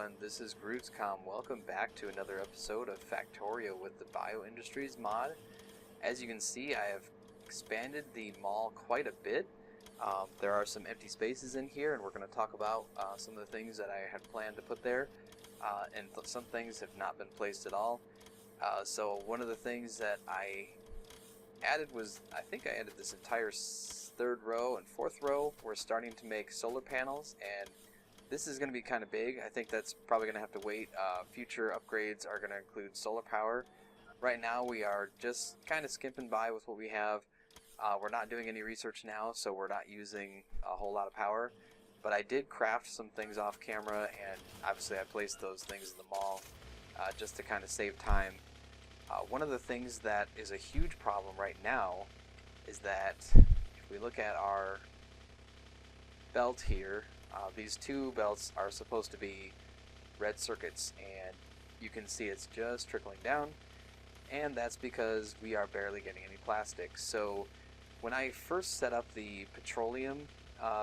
everyone, this is Grootcom. Welcome back to another episode of Factorio with the BioIndustries mod. As you can see, I have expanded the mall quite a bit. There are some empty spaces in here, and we're going to talk about some of the things that I had planned to put there, and some things have not been placed at all. So one of the things that I added was, I think I added this entire third row and fourth row. We're starting to make solar panels, and this is going to be kind of big. I think that's probably going to have to wait. Future upgrades are going to include solar power. Right now we are just kind of skimping by with what we have. We're not doing any research now, so we're not using a whole lot of power. But I did craft some things off camera, and obviously I placed those things in the mall just to kind of save time. One of the things that is a huge problem right now is that if we look at our belt here, these two belts are supposed to be red circuits, and you can see it's just trickling down, and that's because we are barely getting any plastic. So when I first set up the petroleum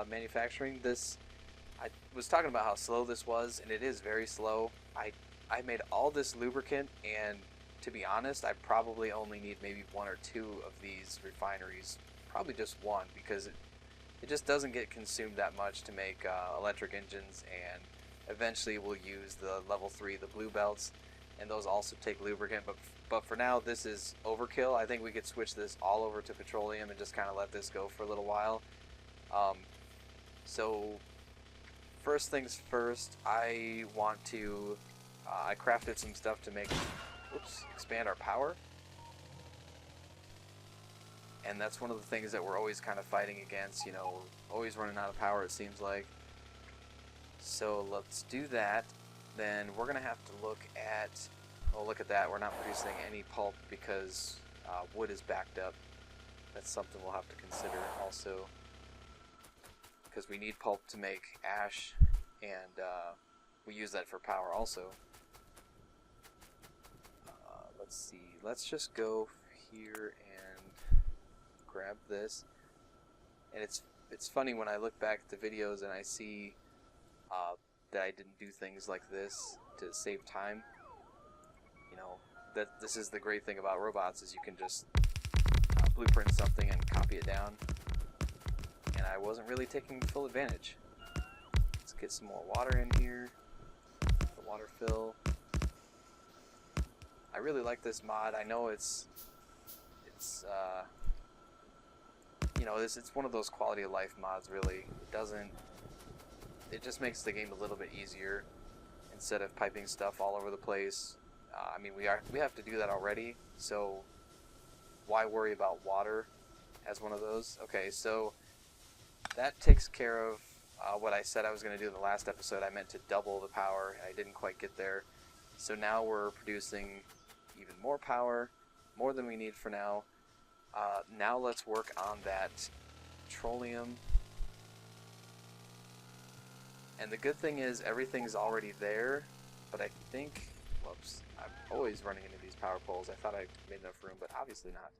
manufacturing, I was talking about how slow this was, and it is very slow. I made all this lubricant, and to be honest, I probably only need maybe one or two of these refineries, probably just one, because it just doesn't get consumed that much to make electric engines, and eventually we'll use the level 3, the blue belts, and those also take lubricant, but for now this is overkill. I think we could switch this all over to petroleum and just kind of let this go for a little while. So first things first, I crafted some stuff to make, expand our power. And that's one of the things that we're always kind of fighting against, you know, always running out of power, it seems like. So let's do that. Then we're going to have to look at, oh, look at that, we're not producing any pulp because wood is backed up. That's something we'll have to consider also, because we need pulp to make ash, and we use that for power also. Let's see, let's just go here and grab this. And it's funny when I look back at the videos and I see that I didn't do things like this to save time. You know, that this is the great thing about robots, is you can just blueprint something and copy it down, and I wasn't really taking full advantage. Let's get some more water in here, the water fill. I really like this mod. I know it's you know, it's one of those quality of life mods, really. It just makes the game a little bit easier instead of piping stuff all over the place. I mean, we have to do that already, so why worry about water as one of those? Okay, so that takes care of what I said I was going to do in the last episode. I meant to double the power, and I didn't quite get there. So now we're producing even more power, more than we need for now. Now let's work on that petroleum. And the good thing is everything's already there, but I think, whoops, I'm always running into these power poles. I thought I made enough room, but obviously not.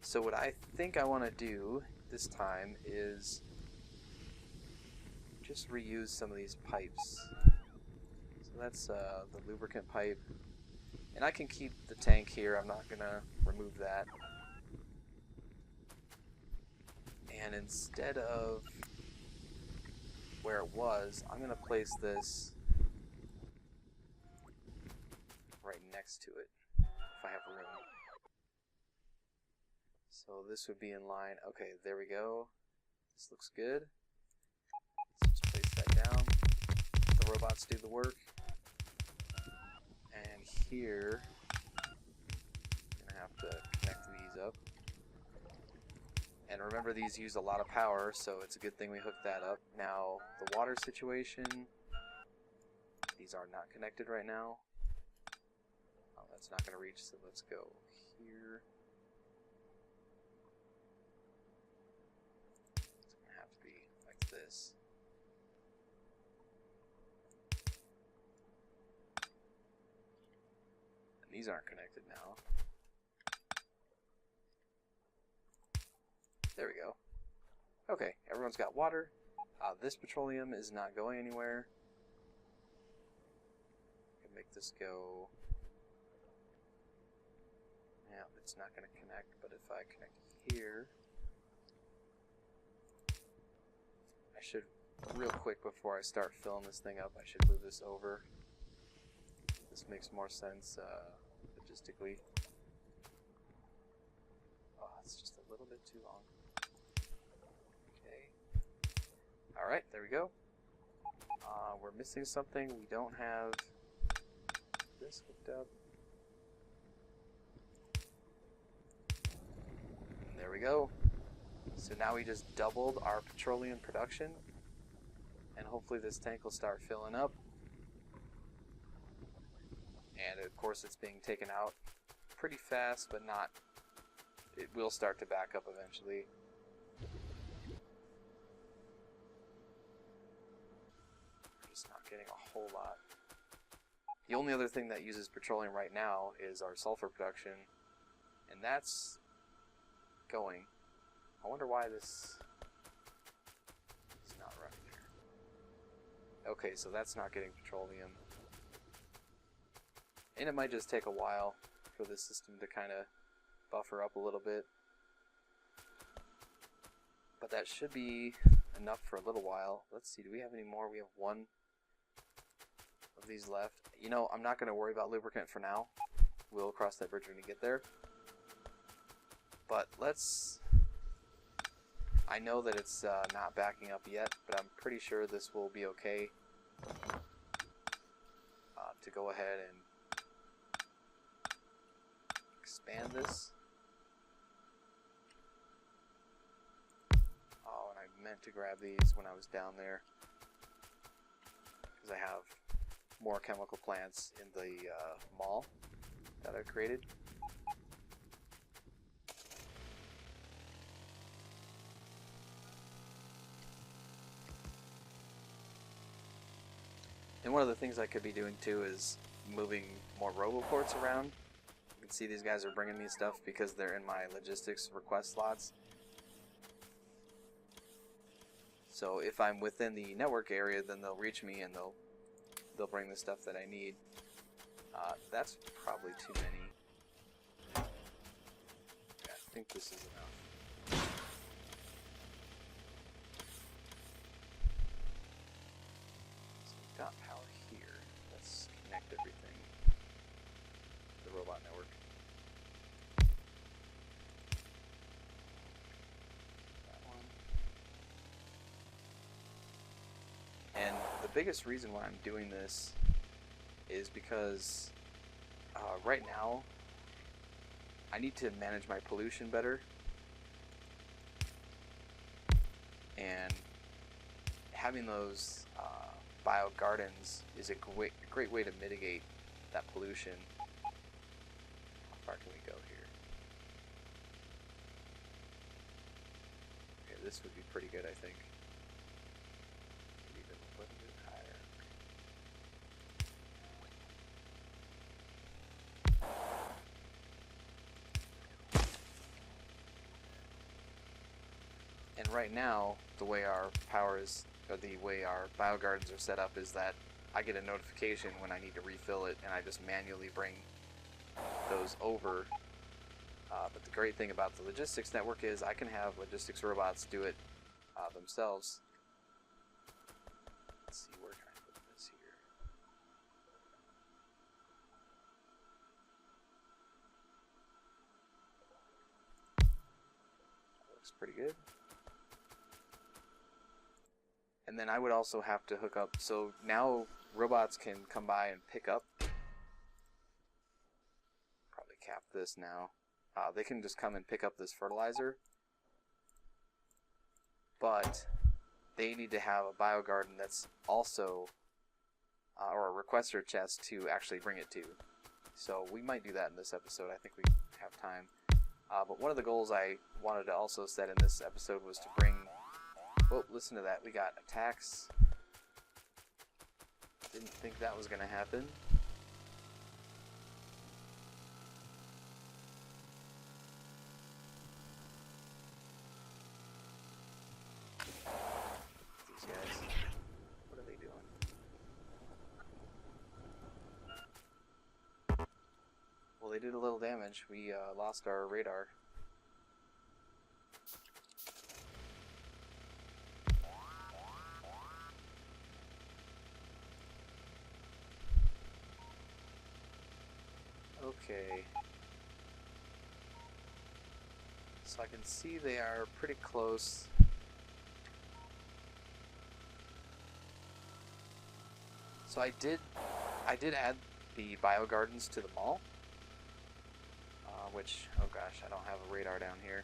So what I think I want to do this time is just reuse some of these pipes. So that's the lubricant pipe. And I can keep the tank here. I'm not going to remove that. And instead of where it was, I'm going to place this right next to it, if I have room. So this would be in line. Okay, there we go. This looks good. Let's just place that down. The robots do the work. And here, I'm going to have to connect these up. And remember, these use a lot of power, so it's a good thing we hooked that up. Now, the water situation, these are not connected right now. Oh, that's not going to reach, so let's go here. It's going to have to be like this. And these aren't connected now. There we go. Okay, everyone's got water. This petroleum is not going anywhere. make this go. Yeah, it's not going to connect, but if I connect here, I should, real quick before I start filling this thing up, I should move this over. This makes more sense logistically. Oh, it's just a little bit too long. Okay. Alright, there we go. We're missing something. We don't have this hooked up. And there we go. So now we just doubled our petroleum production, and hopefully this tank will start filling up. And of course it's being taken out pretty fast, but not, it will start to back up eventually. We're just not getting a whole lot. The only other thing that uses petroleum right now is our sulfur production, and that's going. I wonder why this is not running here. Okay, so that's not getting petroleum. And it might just take a while for the system to kind of buffer up a little bit. But that should be enough for a little while. Let's see, do we have any more? We have one of these left. You know, I'm not going to worry about lubricant for now. We'll cross that bridge when we get there. But let's... I know that it's not backing up yet, but I'm pretty sure this will be okay to go ahead and expand this. Oh, and I meant to grab these when I was down there, because I have more chemical plants in the mall that I've created. And one of the things I could be doing too is moving more roboports around. You can see these guys are bringing me stuff because they're in my logistics request slots. So if I'm within the network area, then they'll reach me and they'll bring the stuff that I need. That's probably too many. Yeah, I think this is enough. So we've got power here. Let's connect everything to the robot network. That one. And the biggest reason why I'm doing this is because right now I need to manage my pollution better, and having those bio gardens is a great way to mitigate that pollution. How far can we go here? Okay, this would be pretty good, I think. Maybe even a little bit higher. And right now, the way our power is, or the way our biogardens are set up, is that I get a notification when I need to refill it, and I just manually bring those over. But the great thing about the logistics network is I can have logistics robots do it themselves. Let's see, where can I put this here? That looks pretty good. And then I would also have to hook up, so now robots can come by and pick up. Probably cap this now. They can just come and pick up this fertilizer, but they need to have a biogarden that's also, or a requester chest to actually bring it to. So we might do that in this episode. I think we have time. But one of the goals I wanted to also set in this episode was to bring... Oh, listen to that. We got attacks. Didn't think that was going to happen. These guys. What are they doing? did a little damage. We lost our radar. Okay. So I can see they are pretty close. So I did add the bio gardens to the mall, which, oh gosh, I don't have a radar down here.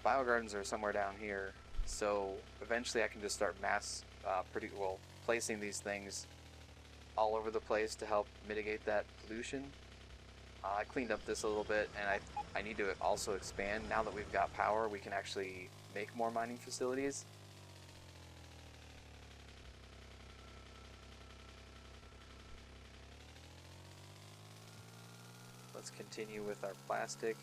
Bio gardens are somewhere down here, so eventually I can just start placing these things all over the place to help mitigate that pollution. I cleaned up this a little bit, and I need to also expand. Now that we've got power, we can actually make more mining facilities. Let's continue with our plastic.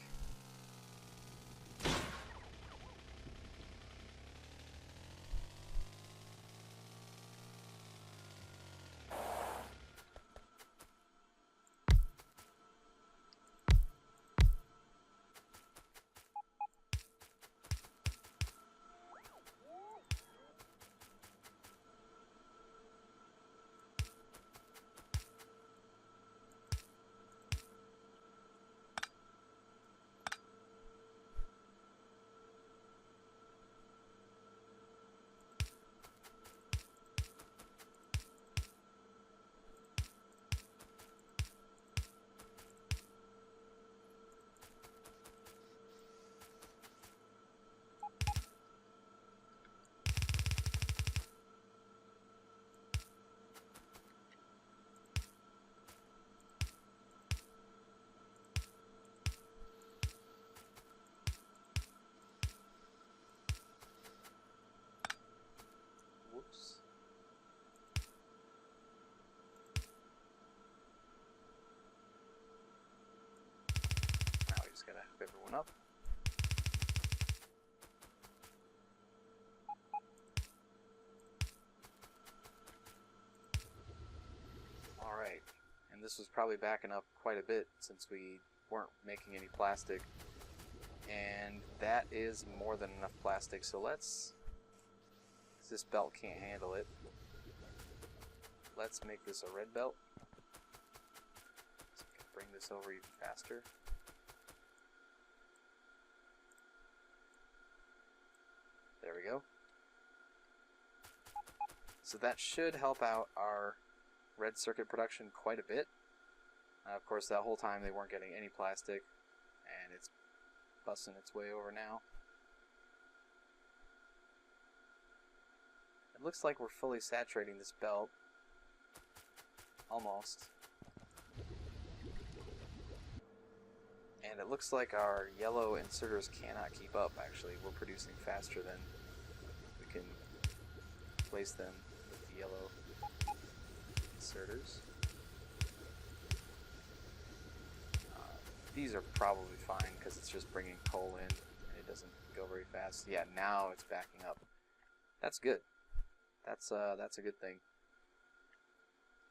Whoops. Now we just gotta hook everyone up. Alright, and this was probably backing up quite a bit since we weren't making any plastic. And that is more than enough plastic, so let's... this belt can't handle it. Let's make this a red belt. So we can bring this over even faster. There we go. So that should help out our red circuit production quite a bit. Of course, that whole time they weren't getting any plastic, and it's busting its way over now. It looks like we're fully saturating this belt. Almost. And it looks like our yellow inserters cannot keep up, actually. We're producing faster than we can place them with the yellow inserters. These are probably fine because it's just bringing coal in and it doesn't go very fast. Yeah, now it's backing up. That's good. That's a good thing.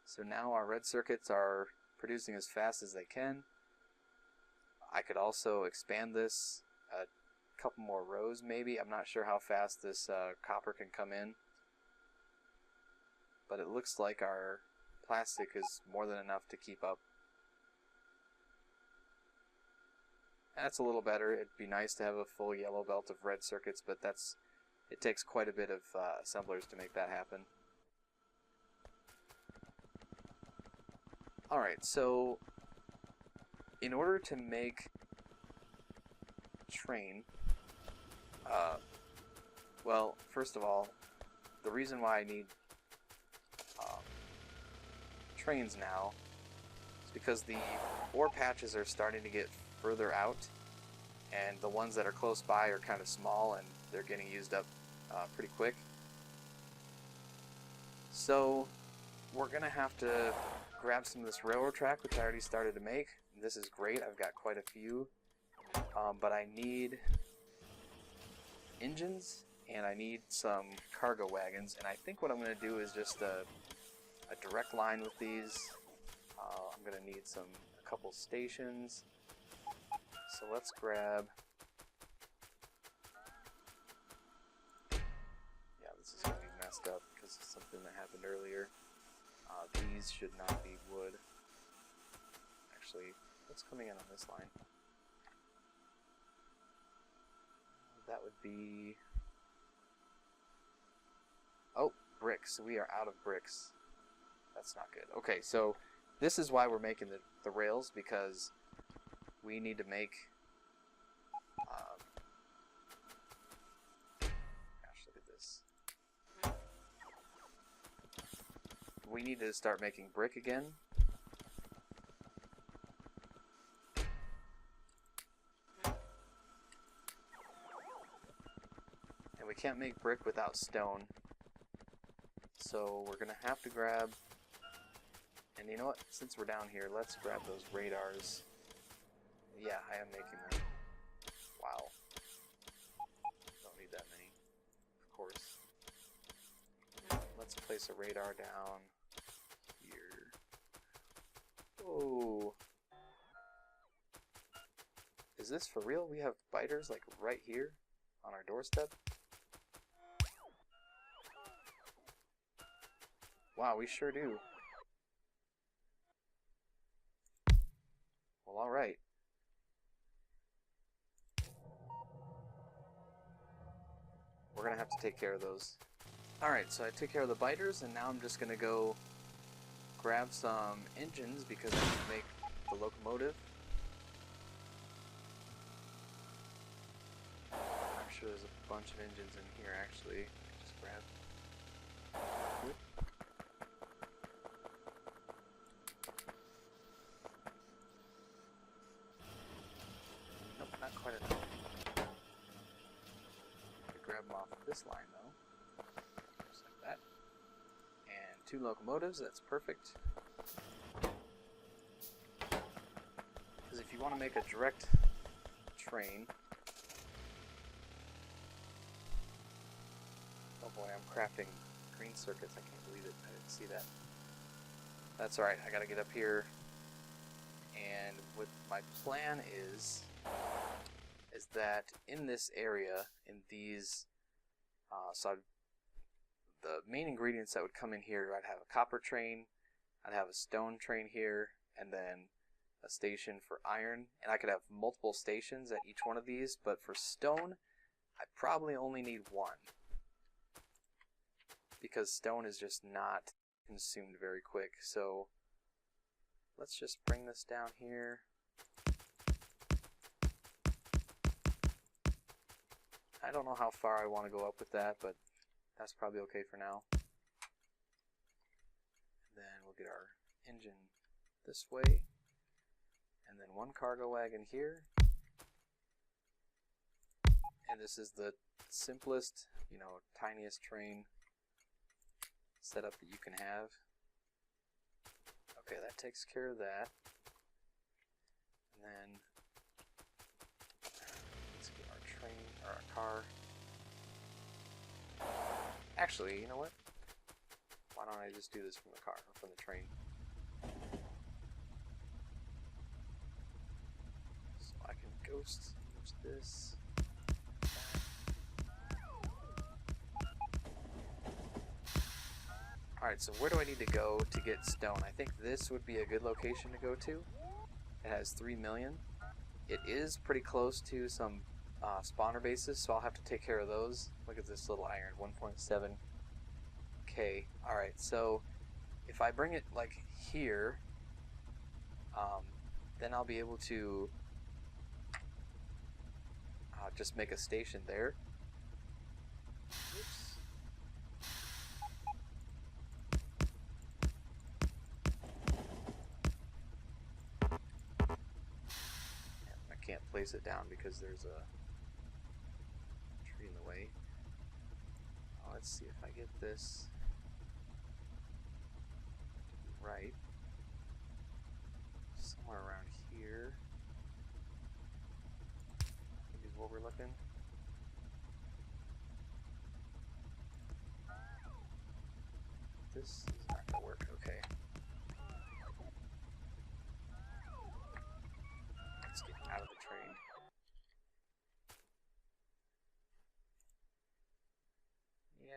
So now our red circuits are producing as fast as they can. I could also expand this a couple more rows maybe. I'm not sure how fast this copper can come in. But it looks like our plastic is more than enough to keep up. That's a little better. It'd be nice to have a full yellow belt of red circuits, but it takes quite a bit of assemblers to make that happen. Alright, so in order to make train, well, first of all, the reason why I need trains now is because the ore patches are starting to get further out, and the ones that are close by are kind of small and they're getting used up pretty quick. So we're gonna have to grab some of this railroad track, which I already started to make. This is great, I've got quite a few, but I need engines and I need some cargo wagons, and I think what I'm going to do is just a direct line with these. I'm going to need some a couple stations. So let's grab... Yeah, this is going to be messed up because of something that happened earlier. These should not be wood. Actually, what's coming in on this line? That would be... Oh, bricks. We are out of bricks. That's not good. Okay, so this is why we're making the rails, because we need to make... gosh, look at this. We need to start making brick again. And we can't make brick without stone. So we're going to have to grab... And you know what? Since we're down here, let's grab those radars. Yeah, I am making them. Wow. Don't need that many, of course. Let's place a radar down here. Oh. Is this for real? We have biters like right here on our doorstep? Wow, we sure do. Well, alright. We're gonna have to take care of those. Alright, so I took care of the biters, and now I'm just gonna go grab some engines because I need to make the locomotive. I'm sure there's a bunch of engines in here actually. Just grab. Whoop. Nope, not quite enough. Grab them off this line though. Just like that. And 2 locomotives, that's perfect. Because if you want to make a direct train... Oh boy, I'm crafting green circuits. I can't believe it. I didn't see that. That's alright, I gotta get up here. And what my plan is that in this area, in these, so the main ingredients that would come in here, I'd have a copper train, I'd have a stone train here, and then a station for iron, and I could have multiple stations at each one of these, but for stone, I probably only need 1. Because stone is just not consumed very quick, so let's just bring this down here. I don't know how far I want to go up with that, but that's probably okay for now. And then we'll get our engine this way, and then 1 cargo wagon here. And this is the simplest, you know, tiniest train setup that you can have. Okay, that takes care of that. And then let's get our train, or our car. Actually, you know what? Why don't I just do this from the car, or from the train? So I can ghost use this. Alright, so where do I need to go to get stone? I think this would be a good location to go to. It has 3 million. It is pretty close to some spawner bases, so I'll have to take care of those. Look at this little iron, 1.7k. Alright, so if I bring it like here, then I'll be able to just make a station there. Oops. Can't place it down because there's a tree in the way. Oh, let's see if I get this right. Somewhere around here, I think is what we're looking. This is not gonna work. Okay.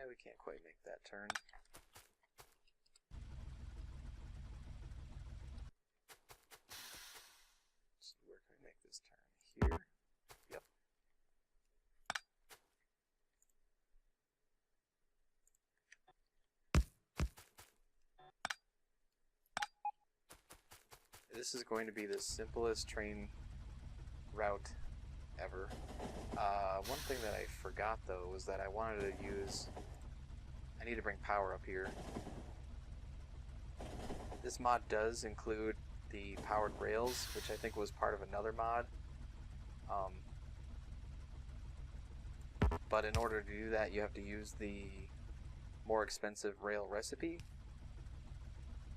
we can't quite make that turn. So where can we make this turn? Here. Yep. This is going to be the simplest train route ever. One thing that I forgot though was that I wanted to use... I need to bring power up here. This mod does include the powered rails, which I think was part of another mod. But in order to do that, you have to use the more expensive rail recipe,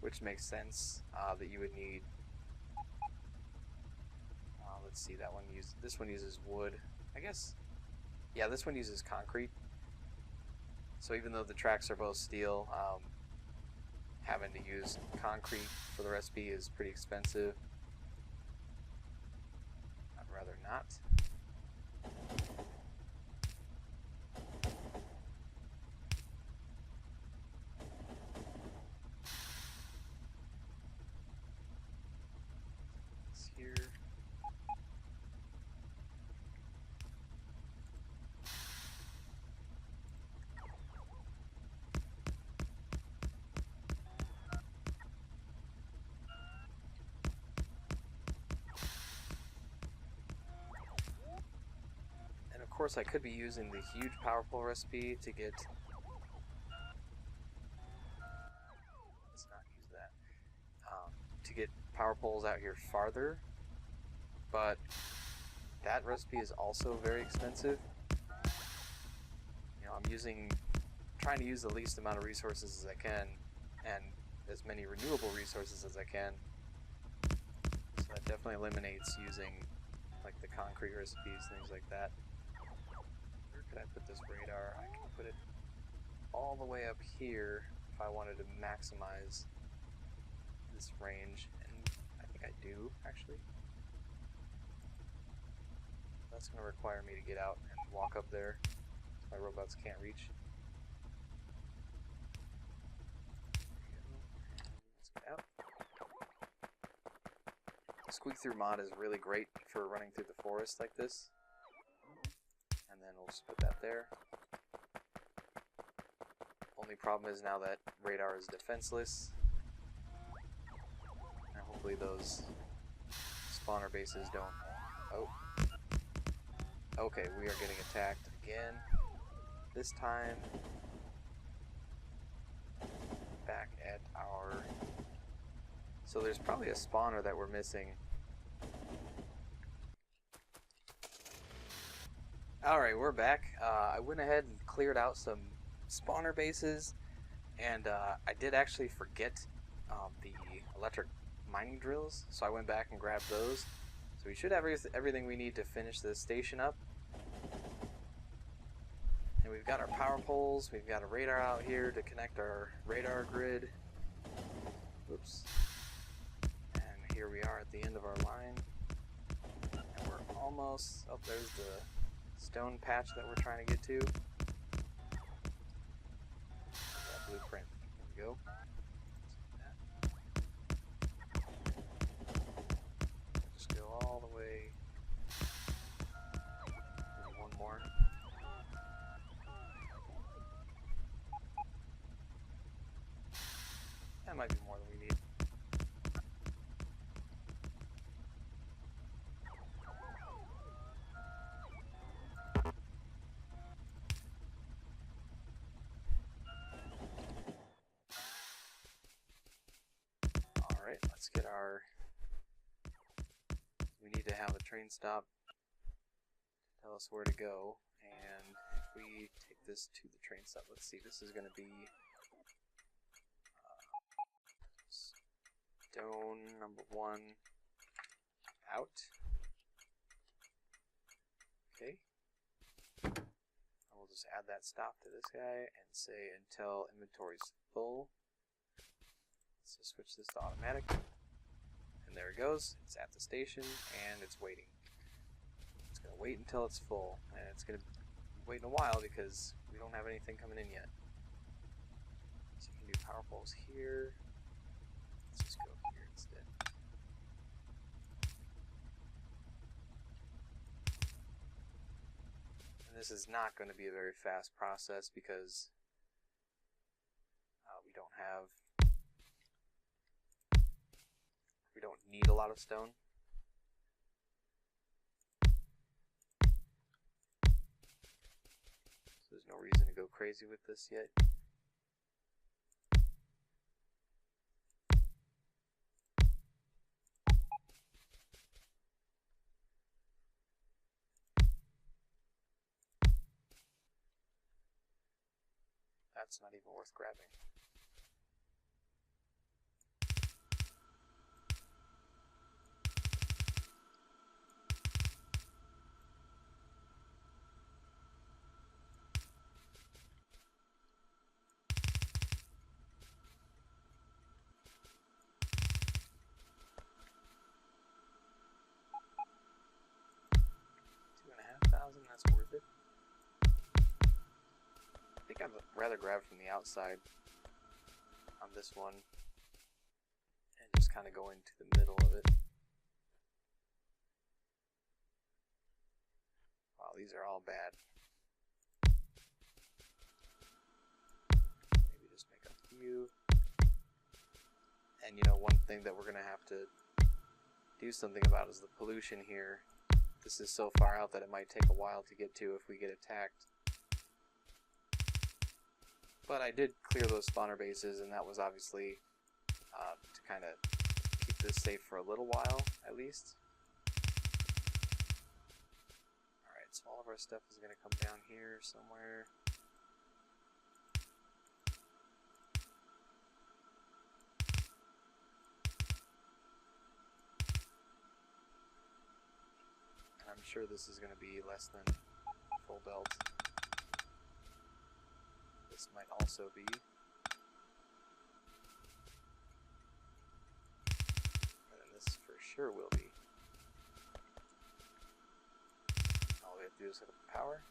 which makes sense that you would need... let's see, this one uses wood. I guess, yeah, this one uses concrete. So even though the tracks are both steel, having to use concrete for the recipe is pretty expensive. I'd rather not. It's here. And of course I could be using the huge power pole recipe to get... Let's not use that. To get power poles out here farther, but that recipe is also very expensive. You know, I'm trying to use the least amount of resources as I can, and as many renewable resources as I can. So that definitely eliminates using like the concrete recipes, things like that. Where could I put this radar? I can put it all the way up here if I wanted to maximize this range, and I think I do, actually. That's going to require me to get out and walk up there, so my robots can't reach. There you go, and let's get out. The Squeak Through mod is really great for running through the forest like this. And then we'll just put that there. Only problem is now that radar is defenseless. And hopefully those spawner bases don't... Oh. Okay, we are getting attacked again. This time back at our... So there's probably a spawner that we're missing. Alright, we're back. I went ahead and cleared out some spawner bases, and I did actually forget the electric mining drills, so I went back and grabbed those. So we should have everything we need to finish this station up. And we've got our power poles, we've got a radar out here to connect our radar grid. Oops. And here we are at the end of our line. And we're almost... Oh, there's the stone patch that we're trying to get to. That blueprint. There we go. Just go all the way. Maybe one more. That might be more than we need. Alright, let's get our... We need to have a train stop to tell us where to go. And if we take this to the train stop, let's see, this is going to be stone number 1 out. Okay. And we'll just add that stop to this guy and say until inventory's full. Let's just switch this to automatic. And there it goes. It's at the station and it's waiting. It's going to wait until it's full. And it's going to be waiting a while because we don't have anything coming in yet. Power poles here. Let's just go here instead. And this is not going to be a very fast process because we don't need a lot of stone. So there's no reason to go crazy with this yet. That's not even worth grabbing. That's worth it. I think I'd rather grab from the outside on this one and just kind of go into the middle of it. Wow, these are all bad. Maybe just make a few. And you know, one thing that we're going to have to do something about is the pollution here. This is so far out that it might take a while to get to if we get attacked. But I did clear those spawner bases, and that was obviously to kind of keep this safe for a little while, at least. Alright, so all of our stuff is going to come down here somewhere. I'm sure this is going to be less than full belt. This might also be. And then this for sure will be. All we have to do is hook up the power.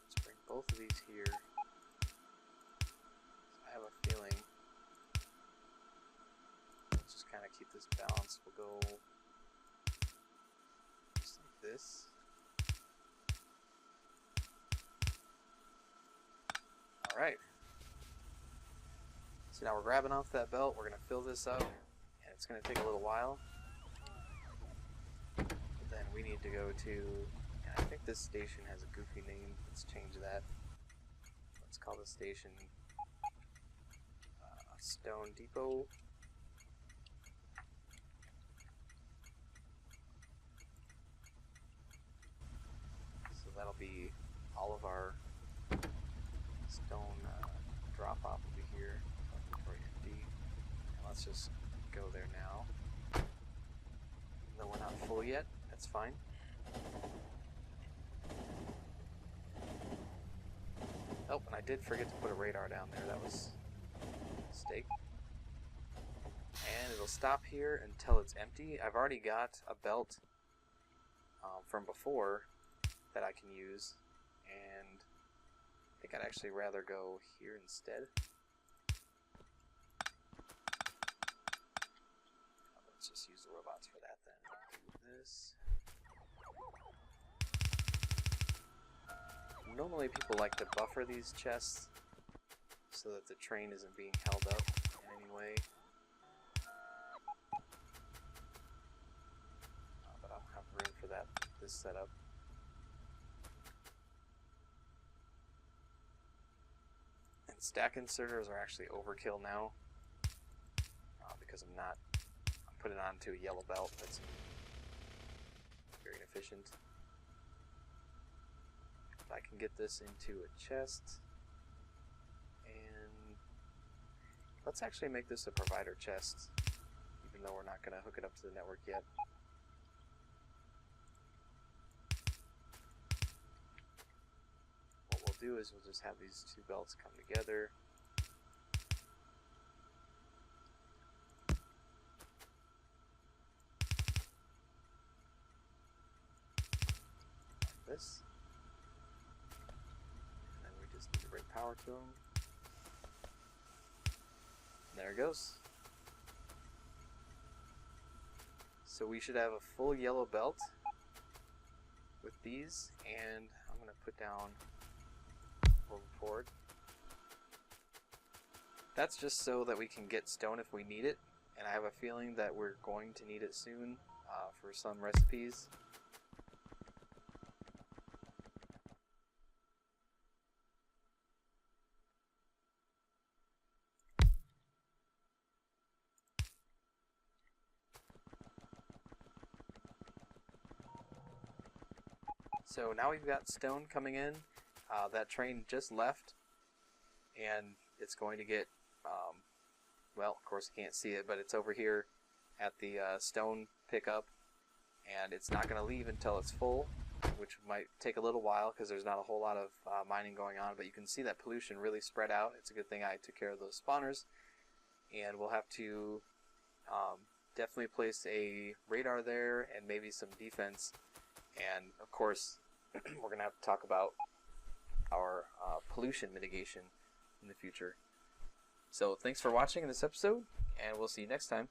Let's bring both of these here. So I have a feeling, let's just kind of keep this balanced. We'll go just like this. Alright. So now we're grabbing off that belt, we're going to fill this up, and it's going to take a little while. Then we need to go to, and I think this station has a goofy name. Let's change that. Let's call the station Stone Depot. So that'll be all of our stone drop off will be here. Inventory empty. And let's just go there now. Even though we're not full yet. That's fine. Oh, and I did forget to put a radar down there. That was a mistake. And it'll stop here until it's empty. I've already got a belt from before that I can use, and I think I'd actually rather go here instead. Let's just use the robots for that then. Do this. Normally people like to buffer these chests so that the train isn't being held up in any way. But I don't have room for that with this setup. And stack inserters are actually overkill now because I'm putting it onto a yellow belt. That's very inefficient. If I can get this into a chest, and let's actually make this a provider chest, even though we're not going to hook it up to the network yet. What we'll do is we'll just have these two belts come together. Like this. And then we just need to bring power to them. There it goes. So we should have a full yellow belt with these, and I'm going to put down forward. That's just so that we can get stone if we need it, and I have a feeling that we're going to need it soon for some recipes. So now we've got stone coming in. That train just left, and it's going to get, well, of course you can't see it, but it's over here at the stone pickup, and it's not going to leave until it's full, which might take a little while because there's not a whole lot of mining going on, but you can see that pollution really spread out. It's a good thing I took care of those spawners, and we'll have to definitely place a radar there and maybe some defense, and of course we're going to have to talk about our pollution mitigation in the future. So thanks for watching this episode, and we'll see you next time.